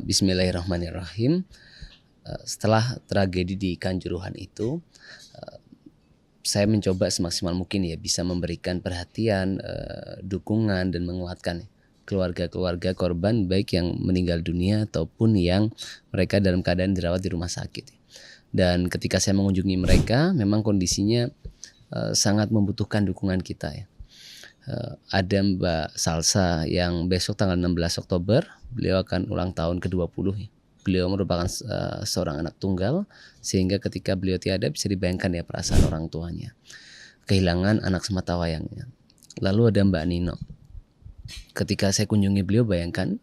Bismillahirrahmanirrahim. Setelah tragedi di Kanjuruhan itu, saya mencoba semaksimal mungkin ya bisa memberikan perhatian, dukungan dan menguatkan keluarga-keluarga korban, baik yang meninggal dunia ataupun yang mereka dalam keadaan dirawat di rumah sakit. Dan ketika saya mengunjungi mereka, memang kondisinya sangat membutuhkan dukungan kita ya. Ada Mbak Salsa yang besok tanggal 16 Oktober beliau akan ulang tahun ke-20 ya. Beliau merupakan seorang anak tunggal, sehingga ketika beliau tiada bisa dibayangkan ya perasaan orang tuanya, kehilangan anak sematawayangnya. Lalu ada Mbak Nino, ketika saya kunjungi beliau, bayangkan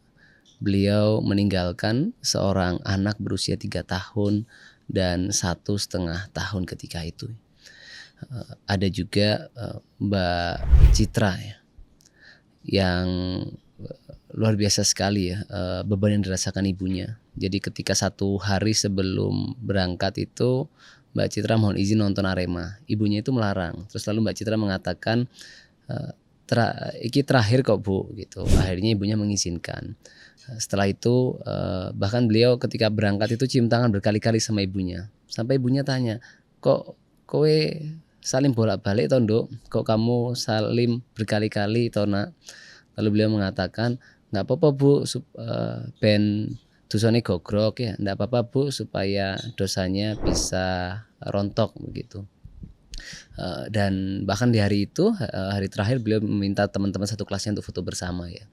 beliau meninggalkan seorang anak berusia 3 tahun dan 1,5 tahun ketika itu. Ada juga Mbak Citra ya, yang luar biasa sekali ya beban yang dirasakan ibunya. Jadi ketika 1 hari sebelum berangkat itu Mbak Citra mohon izin nonton Arema, ibunya itu melarang. Terus lalu Mbak Citra mengatakan, iki terakhir kok Bu gitu. Akhirnya ibunya mengizinkan. Setelah itu bahkan beliau ketika berangkat itu cium tangan berkali-kali sama ibunya. Sampai ibunya tanya, kok kowe salim bolak-balik toh Nduk? Kok kamu salim berkali-kali toh Nak? Lalu beliau mengatakan, nggak apa-apa Bu, ben dosanya gogrok ya, nggak apa-apa Bu, supaya dosanya bisa rontok begitu. Dan bahkan di hari itu, hari terakhir beliau meminta teman-teman satu kelasnya untuk foto bersama ya.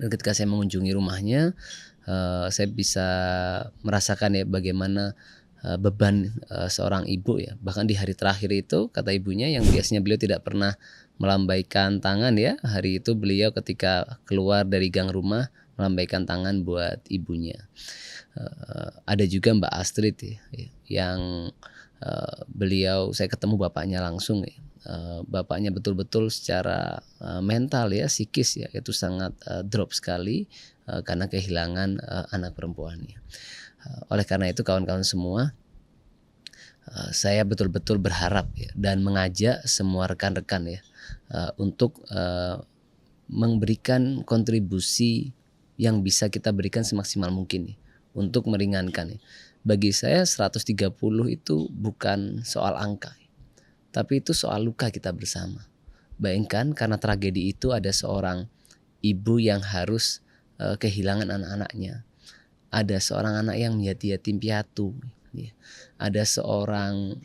Dan ketika saya mengunjungi rumahnya, saya bisa merasakan ya bagaimana beban seorang ibu ya. Bahkan di hari terakhir itu kata ibunya, yang biasanya beliau tidak pernah melambaikan tangan ya, hari itu beliau ketika keluar dari gang rumah melambaikan tangan buat ibunya. Ada juga Mbak Astrid ya, yang beliau, saya ketemu bapaknya langsung ya. Bapaknya betul-betul secara mental ya, psikis ya, itu sangat drop sekali karena kehilangan anak perempuannya. Oleh karena itu kawan-kawan semua, saya betul-betul berharap ya, dan mengajak semua rekan-rekan ya untuk memberikan kontribusi yang bisa kita berikan semaksimal mungkin ya, untuk meringankan ya. Bagi saya 130 itu bukan soal angka, tapi itu soal luka kita bersama. Bayangkan karena tragedi itu ada seorang ibu yang harus kehilangan anak-anaknya. Ada seorang anak yang menjadi yatim piatu ya. Ada seorang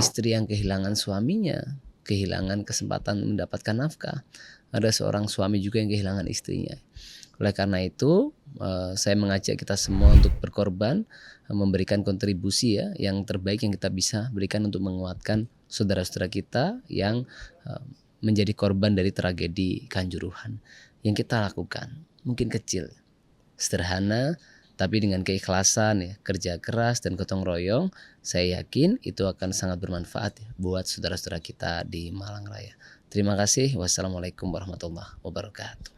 istri yang kehilangan suaminya, kehilangan kesempatan mendapatkan nafkah. Ada seorang suami juga yang kehilangan istrinya. Oleh karena itu saya mengajak kita semua untuk berkorban, memberikan kontribusi ya, yang terbaik yang kita bisa berikan untuk menguatkan saudara-saudara kita yang menjadi korban dari tragedi Kanjuruhan. Yang kita lakukan mungkin kecil, sederhana, tapi dengan keikhlasan ya, kerja keras dan gotong royong, saya yakin itu akan sangat bermanfaat ya, buat saudara-saudara kita di Malang Raya. Terima kasih. Wassalamualaikum warahmatullahi wabarakatuh.